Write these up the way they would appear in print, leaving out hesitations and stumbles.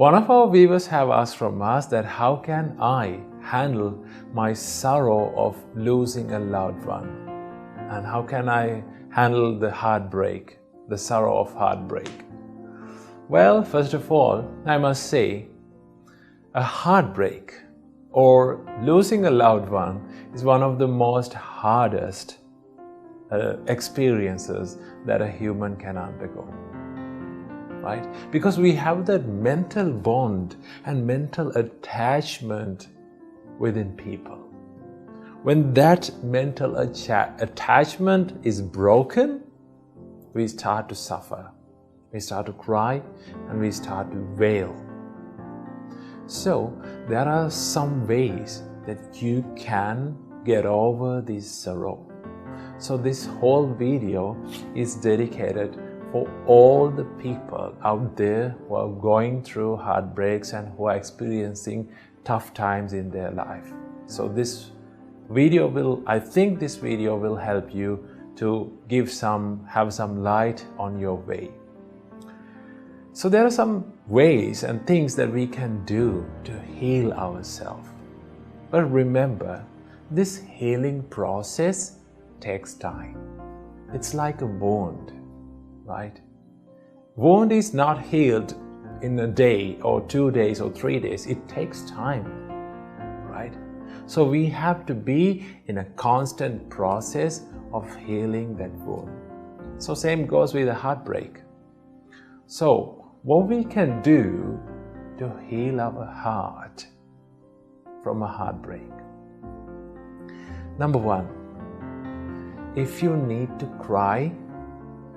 One of our viewers have asked from us that how can I handle my sorrow of losing a loved one? And how can I handle the heartbreak, the sorrow of heartbreak? Well, first of all, I must say, a heartbreak or losing a loved one is one of the most hardest experiences that a human can undergo. Right? Because we have that mental bond and mental attachment within people. When that mental attachment is broken, we start to suffer, we start to cry, and we start to wail. So there are some ways that you can get over this sorrow. So this whole video is dedicated for all the people out there who are going through heartbreaks and who are experiencing tough times in their life. So this video will help you to have some light on your way. So there are some ways and things that we can do to heal ourselves. But remember, this healing process takes time. It's like a wound, right? Wound is not healed in a day or 2 days or 3 days. It takes time, right? So we have to be in a constant process of healing that wound. So same goes with a heartbreak. So what we can do to heal our heart from a heartbreak. Number one, if you need to cry,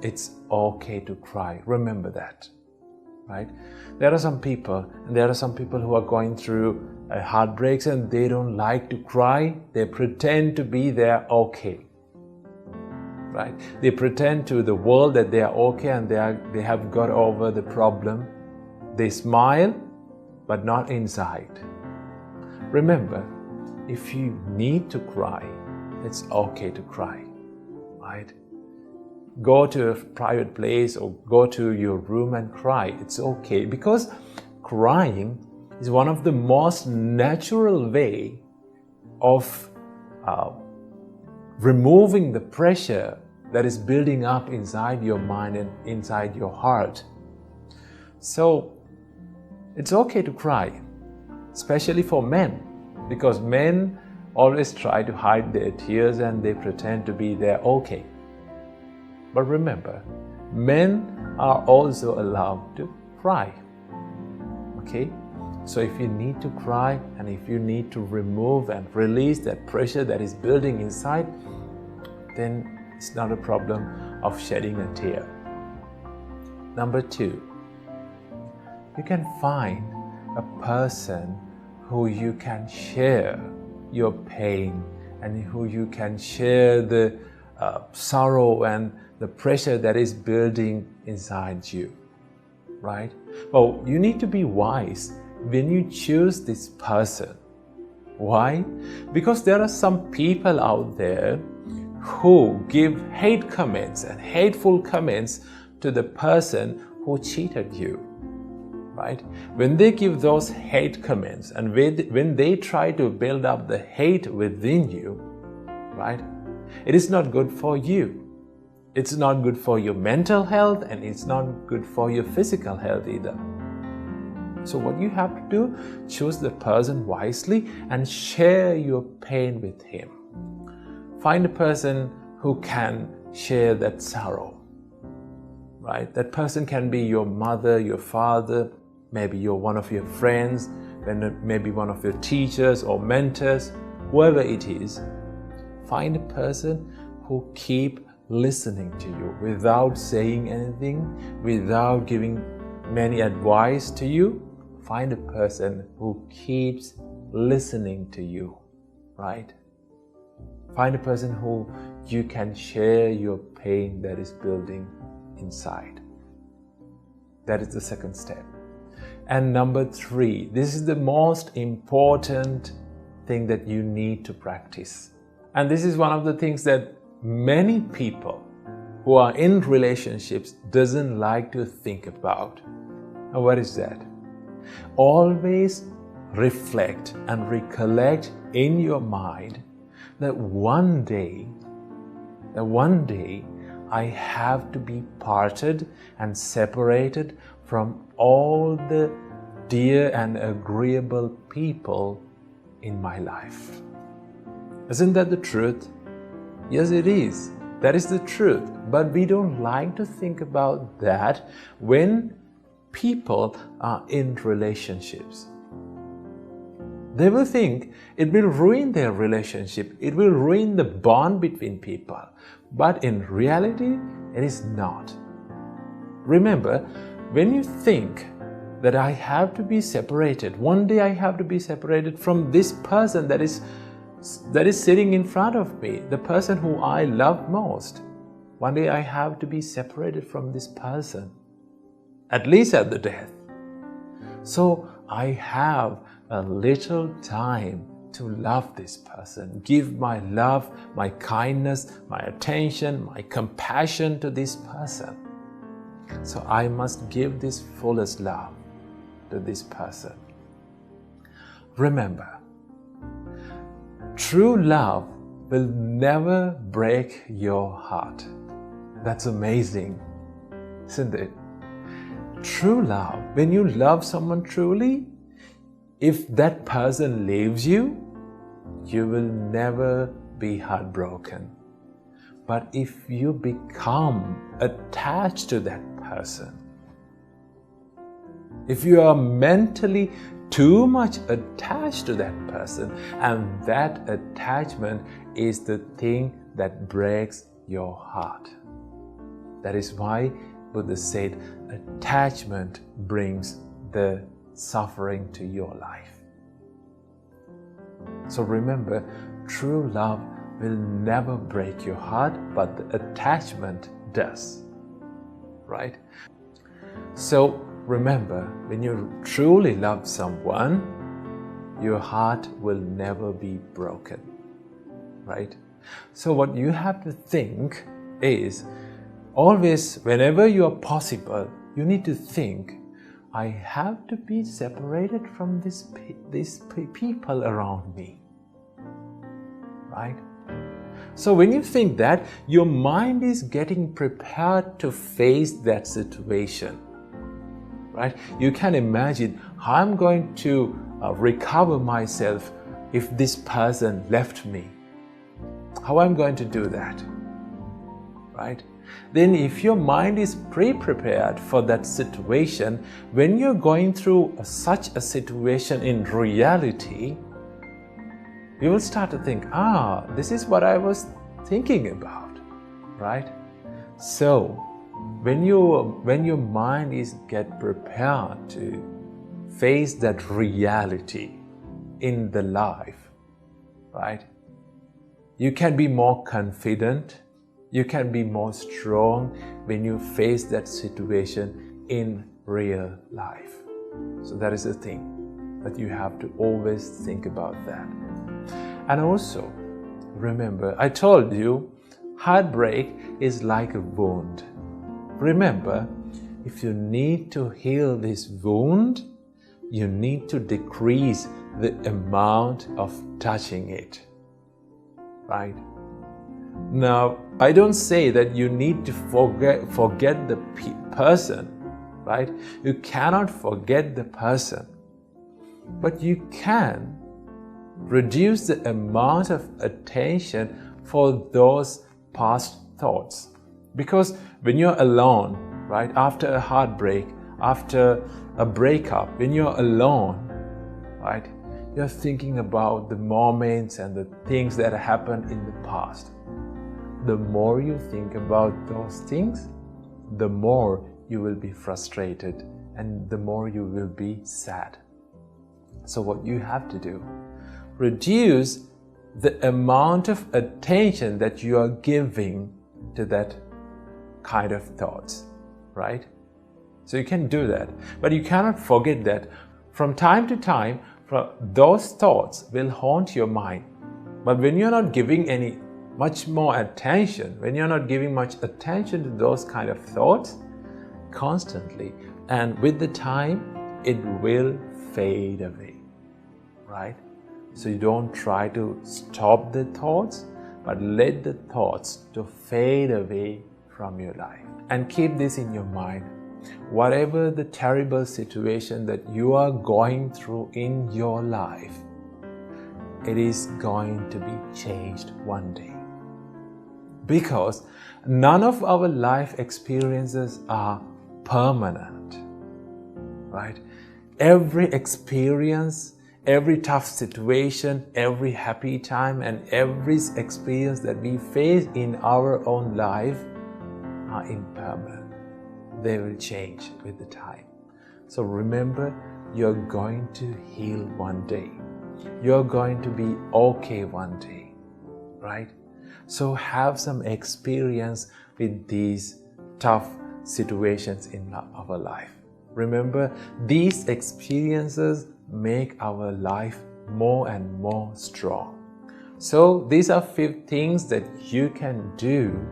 it's okay to cry. Remember that, right? There are some people who are going through heartbreaks and they don't like to cry. They pretend to be they're okay, right? They pretend to the world that they are okay and they have got over the problem. They smile, but not inside. Remember, if you need to cry, it's okay to cry, right? Go to a private place or go to your room and cry. It's okay, because crying is one of the most natural way of removing the pressure that is building up inside your mind and inside your heart. So it's okay to cry, especially for men, because men always try to hide their tears and they pretend to be they're okay. But remember, men are also allowed to cry, okay? So if you need to cry and if you need to remove and release that pressure that is building inside, then it's not a problem of shedding a tear. Number two, you can find a person who you can share your pain and who you can share the sorrow and the pressure that is building inside you, right? Well, you need to be wise when you choose this person. Why? Because there are some people out there who give hate comments and hateful comments to the person who cheated you, right? When they give those hate comments and when they try to build up the hate within you, right? It is not good for you. It's not good for your mental health and it's not good for your physical health either. So what you have to do, choose the person wisely and share your pain with him. Find a person who can share that sorrow, right? That person can be your mother, your father, maybe one of your friends, maybe one of your teachers or mentors, whoever it is. Find a person who keep listening to you without saying anything, without giving many advice to you. Find a person who keeps listening to you, right? Find a person who you can share your pain that is building inside. That is the second step. And number three, this is the most important thing that you need to practice. And this is one of the things that many people who are in relationships doesn't like to think about. And what is that? Always reflect and recollect in your mind that one day I have to be parted and separated from all the dear and agreeable people in my life. Isn't that the truth? Yes, it is. That is the truth. But we don't like to think about that when people are in relationships. They will think it will ruin their relationship. It will ruin the bond between people. But in reality, it is not. Remember, when you think that I have to be separated, one day I have to be separated from this person that is sitting in front of me, the person who I love most. One day I have to be separated from this person, at least at the death. So I have a little time to love this person, give my love, my kindness, my attention, my compassion to this person. So I must give this fullest love to this person. Remember, true love will never break your heart. That's amazing, isn't it? True love, when you love someone truly, if that person leaves you, you will never be heartbroken. But if you become attached to that person, if you are mentally too much attached to that person, and that attachment is the thing that breaks your heart. That is why Buddha said attachment brings the suffering to your life. So remember, true love will never break your heart, but the attachment does. Right? So remember, when you truly love someone, your heart will never be broken. Right? So what you have to think is, always, whenever you are possible, you need to think, I have to be separated from these people around me. Right? So when you think that, your mind is getting prepared to face that situation. Right? You can imagine how I'm going to recover myself if this person left me. How I'm going to do that. Right? Then if your mind is pre-prepared for that situation, when you're going through such a situation in reality, you will start to think, this is what I was thinking about, right? So when your mind is get prepared to face that reality in the life, right? You can be more confident. You can be more strong when you face that situation in real life. So that is the thing that you have to always think about that. And also, remember, I told you, heartbreak is like a wound. Remember, if you need to heal this wound, you need to decrease the amount of touching it. Right? Now, I don't say that you need to forget the person, right? You cannot forget the person, but you can reduce the amount of attention for those past thoughts. Because when you're alone, right, after a heartbreak, after a breakup, when you're alone, right, you're thinking about the moments and the things that happened in the past. The more you think about those things, the more you will be frustrated and the more you will be sad. So what you have to do, reduce the amount of attention that you are giving to that kind of thoughts, right? So you can do that, but you cannot forget that from time to time, those thoughts will haunt your mind. But when you're not giving much more attention, when you're not giving much attention to those kind of thoughts constantly, and with the time it will fade away, right? So you don't try to stop the thoughts, but let the thoughts to fade away from your life. And keep this in your mind. Whatever the terrible situation that you are going through in your life, it is going to be changed one day. Because none of our life experiences are permanent, right? Every experience, every tough situation, every happy time, and every experience that we face in our own life are impermanent. They will change with the time. So remember, you're going to heal one day. You're going to be okay one day, right? So have some experience with these tough situations in our life. Remember, these experiences make our life more and more strong. So these are 5 things that you can do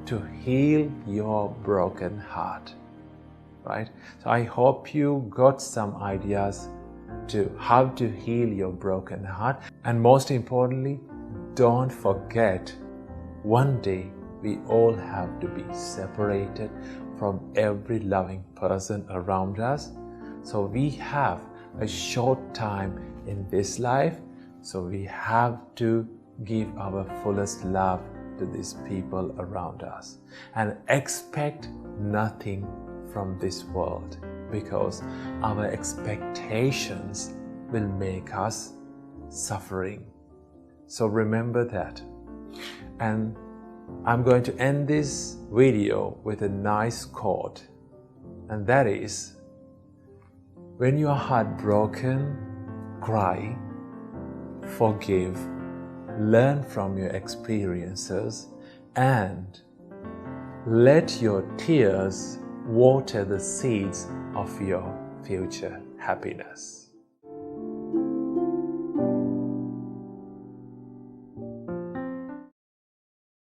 to heal your broken heart, right? So I hope you got some ideas to how to heal your broken heart. And most importantly, don't forget, one day we all have to be separated from every loving person around us. So we have a short time in this life, so we have to give our fullest love to these people around us and expect nothing from this world, because our expectations will make us suffering. So remember that. And I'm going to end this video with a nice quote, and that is, when you are heartbroken, cry, forgive, learn from your experiences, and let your tears water the seeds of your future happiness.